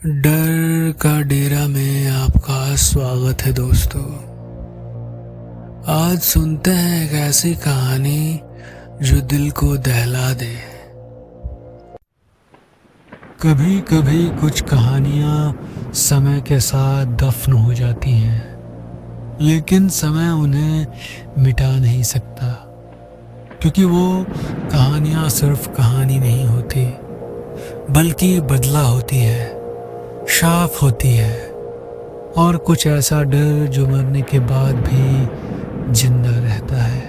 डर का डेरा में आपका स्वागत है दोस्तों। आज सुनते हैं एक ऐसी कहानी जो दिल को दहला दे। कभी कभी कुछ कहानियां समय के साथ दफन हो जाती हैं, लेकिन समय उन्हें मिटा नहीं सकता, क्योंकि वो कहानियां सिर्फ कहानी नहीं होती बल्कि बदला होती है, साफ होती है, और कुछ ऐसा डर जो मरने के बाद भी जिंदा रहता है।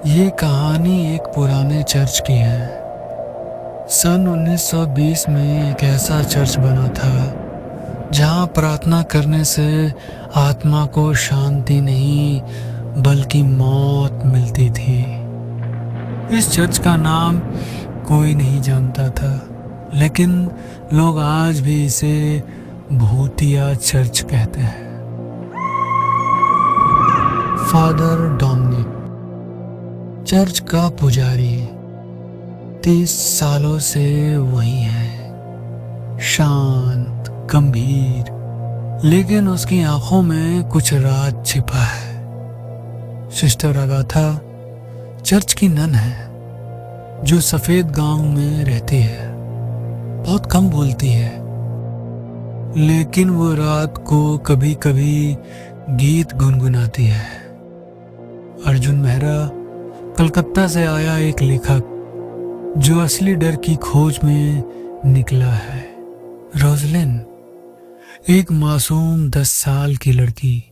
ये कहानी एक पुराने चर्च की है। सन 1920 में एक ऐसा चर्च बना था जहां प्रार्थना करने से आत्मा को शांति नहीं बल्कि मौत मिलती थी। इस चर्च का नाम कोई नहीं जानता था, लेकिन लोग आज भी इसे भूतिया चर्च कहते हैं। फादर डोमिनिक चर्च का पुजारी 30 सालों से वही है, शांत, गंभीर, लेकिन उसकी आंखों में कुछ राज छिपा है। सिस्टर अगाथा चर्च की नन है जो सफेद गांव में रहती है। बहुत कम बोलती है, लेकिन वो रात को कभी कभी गीत गुनगुनाती है। अर्जुन मेहरा कलकत्ता से आया एक लेखक जो असली डर की खोज में निकला है। रोजलिन एक मासूम 10 साल की लड़की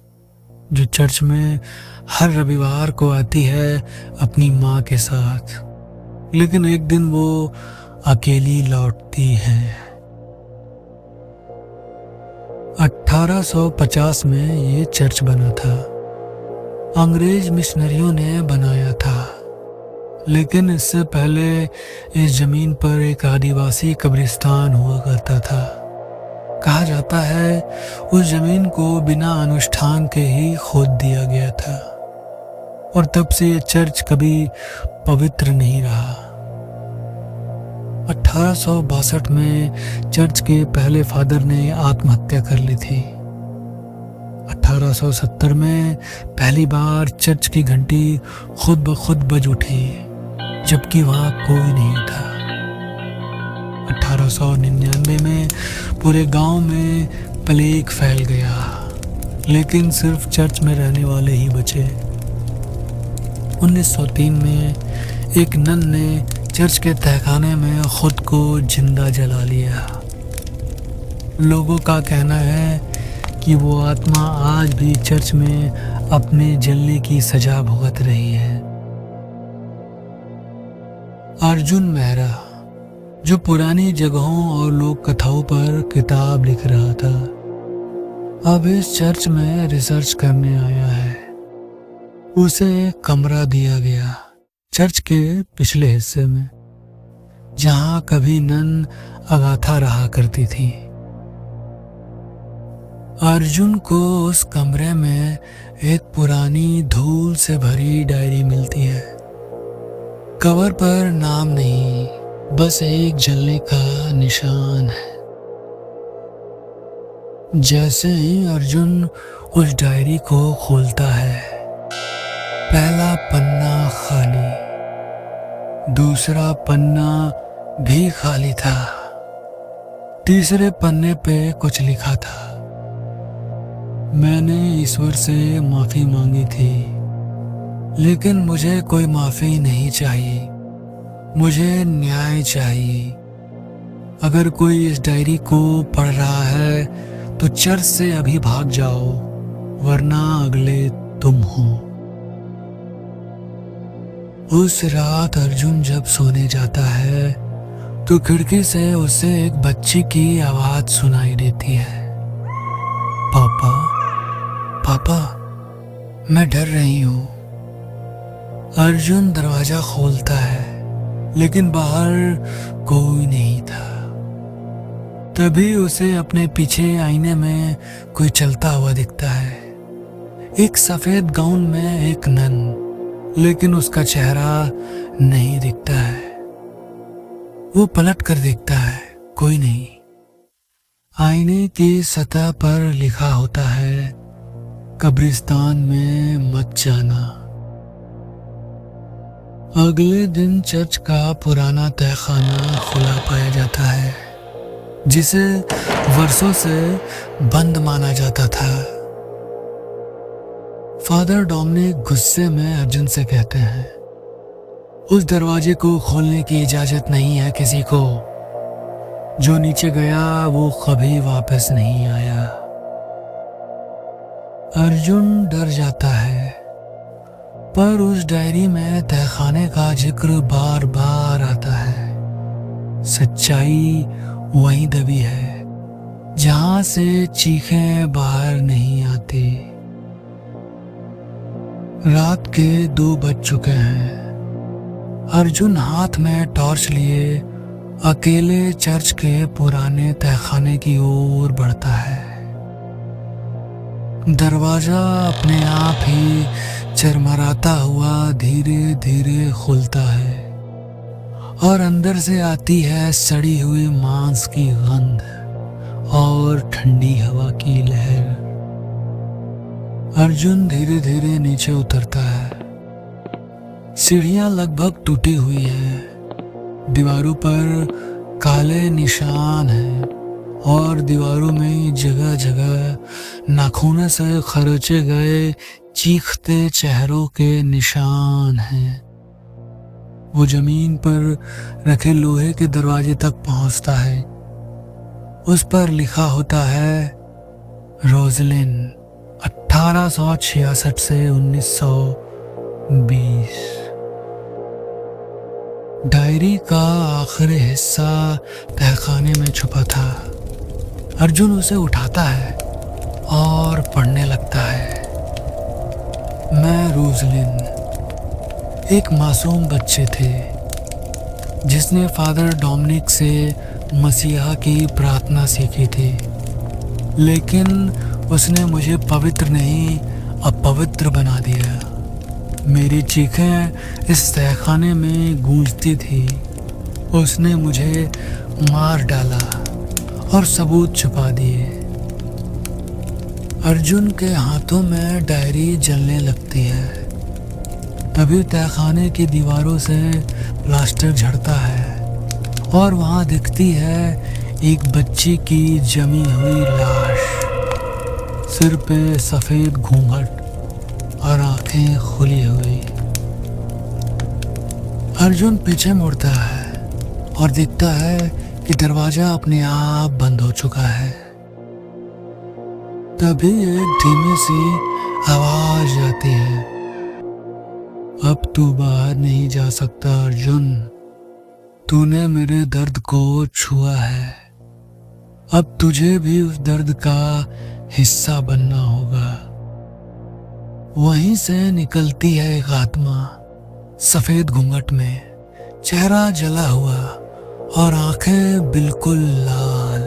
जो चर्च में हर रविवार को आती है अपनी माँ के साथ, लेकिन एक दिन वो अकेली लौटती है। 1850 में ये चर्च बना था। अंग्रेज मिशनरियों ने बनाया था, लेकिन इससे पहले इस जमीन पर एक आदिवासी कब्रिस्तान हुआ करता था। कहा जाता है उस जमीन को बिना अनुष्ठान के ही खोद दिया गया था, और तब से ये चर्च कभी पवित्र नहीं रहा। 1862 में चर्च के पहले फादर ने आत्महत्या कर ली थी। 1870 में पहली बार चर्च की घंटी खुद ब खुद बज उठी, जबकि वहां कोई नहीं था। 1899 में पूरे गांव में प्लेग फैल गया, लेकिन सिर्फ चर्च में रहने वाले ही बचे। 1903 में एक नन ने चर्च के तहखाने में खुद को जिंदा जला लिया। लोगों का कहना है कि वो आत्मा आज भी चर्च में अपने जलने की सजा भुगत रही है। अर्जुन मेहरा जो पुरानी जगहों और लोक कथाओं पर किताब लिख रहा था, अब इस चर्च में रिसर्च करने आया है। उसे एक कमरा दिया गया चर्च के पिछले हिस्से में, जहां कभी नन अगाथा रहा करती थी। अर्जुन को उस कमरे में एक पुरानी धूल से भरी डायरी मिलती है। कवर पर नाम नहीं, बस एक जलने का निशान है। जैसे ही अर्जुन उस डायरी को खोलता है, पहला पन्ना खाली, दूसरा पन्ना भी खाली था, तीसरे पन्ने पे कुछ लिखा था। मैंने ईश्वर से माफी मांगी थी, लेकिन मुझे कोई माफी नहीं चाहिए, मुझे न्याय चाहिए। अगर कोई इस डायरी को पढ़ रहा है तो चर्च से अभी भाग जाओ, वरना अगले तुम हो। उस रात अर्जुन जब सोने जाता है तो खिड़की से उसे एक बच्ची की आवाज सुनाई देती है। पापा, पापा, मैं डर रही हूँ। अर्जुन दरवाजा खोलता है, लेकिन बाहर कोई नहीं था। तभी उसे अपने पीछे आईने में कोई चलता हुआ दिखता है। एक सफेद गाउन में एक नन, लेकिन उसका चेहरा नहीं दिखता है। वो पलट कर देखता है, कोई नहीं। आईने की सतह पर लिखा होता है, कब्रिस्तान में मत जाना। अगले दिन चर्च का पुराना तहखाना खुला पाया जाता है, जिसे वर्षों से बंद माना जाता था। फादर डोमिनिक गुस्से में अर्जुन से कहते हैं, उस दरवाजे को खोलने की इजाजत नहीं है किसी को। जो नीचे गया वो कभी वापस नहीं आया। अर्जुन डर जाता है, पर उस डायरी में तहखाने का जिक्र बार बार आता है। सच्चाई वहीं दबी है जहां से चीखें बाहर नहीं आती। रात के 2 बज चुके हैं। अर्जुन हाथ में टॉर्च लिए अकेले चर्च के पुराने तहखाने की ओर बढ़ता है। दरवाजा अपने आप ही चरमराता हुआ धीरे धीरे खुलता है और अंदर से आती है सड़ी हुई मांस की गंध और ठंडी हवा की लहर। अर्जुन धीरे धीरे नीचे उतरता है। सीढ़ियां लगभग टूटी हुई हैं। दीवारों पर काले निशान हैं और दीवारों में जगह जगह नाखूनों से खरोचे गए चीखते चेहरों के निशान हैं। वो जमीन पर रखे लोहे के दरवाजे तक पहुंचता है। उस पर लिखा होता है, रोजलिन 1866 से 1920। डायरी का आखिरी हिस्सा तहखाने में छुपा था। अर्जुन उसे उठाता है और पढ़ने लगता है। मैं रोजलिन एक मासूम बच्चे थे जिसने फादर डोमिनिक से मसीहा की प्रार्थना सीखी थी, लेकिन उसने मुझे पवित्र नहीं अपवित्र बना दिया। मेरी चीखें इस तहखाने में गूंजती थी। उसने मुझे मार डाला और सबूत छुपा दिए। अर्जुन के हाथों में डायरी जलने लगती है। तभी तहखाने की दीवारों से प्लास्टर झड़ता है और वहां दिखती है एक बच्ची की जमी हुई लाश। सिर पे सफेद घूंघट और आंखें खुली हुई। अर्जुन पीछे मुड़ता है और दिखता है कि दरवाजा अपने आप बंद हो चुका है। तभी एक धीमी सी आवाज आती है, अब तू बाहर नहीं जा सकता अर्जुन। तूने मेरे दर्द को छुआ है। अब तुझे भी उस दर्द का हिस्सा बनना होगा। वहीं से निकलती है एक आत्मा, सफेद घूंघट में, चेहरा जला हुआ और आंखें बिल्कुल लाल।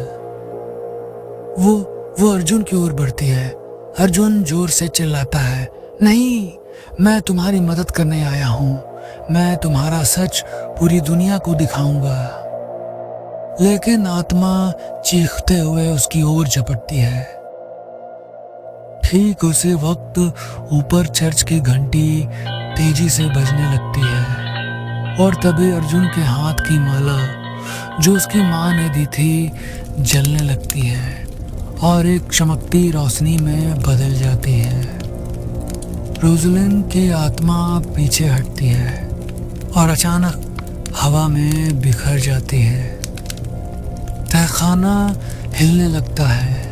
वो अर्जुन की ओर बढ़ती है। अर्जुन जोर से चिल्लाता है, नहीं, मैं तुम्हारी मदद करने आया हूं। मैं तुम्हारा सच पूरी दुनिया को दिखाऊंगा। लेकिन आत्मा चीखते हुए उसकी ओर झपटती है। ठीक उसी वक्त ऊपर चर्च की घंटी तेजी से बजने लगती है और तभी अर्जुन के हाथ की माला, जो उसकी माँ ने दी थी, जलने लगती है और एक चमकती रोशनी में बदल जाती है। रोजलिन की आत्मा पीछे हटती है और अचानक हवा में बिखर जाती है। तहखाना हिलने लगता है।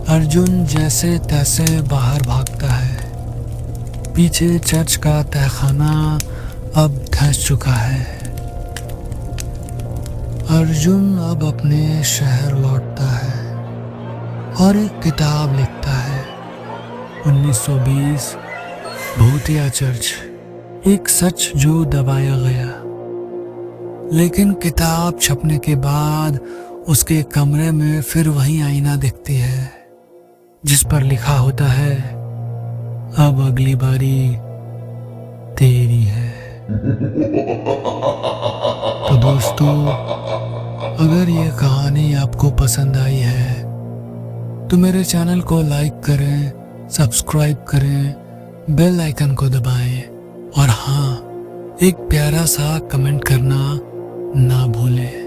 अर्जुन जैसे तैसे बाहर भागता है। पीछे चर्च का तहखाना अब धंस चुका है। अर्जुन अब अपने शहर लौटता है और एक किताब लिखता है, 1920 भूतिया चर्च, एक सच जो दबाया गया। लेकिन किताब छपने के बाद उसके कमरे में फिर वही आईना दिखती है जिस पर लिखा होता है, अब अगली बारी तेरी है। तो दोस्तों, अगर ये कहानी आपको पसंद आई है तो मेरे चैनल को लाइक करें, सब्सक्राइब करें, बेल आइकन को दबाएं और हाँ, एक प्यारा सा कमेंट करना ना भूलें।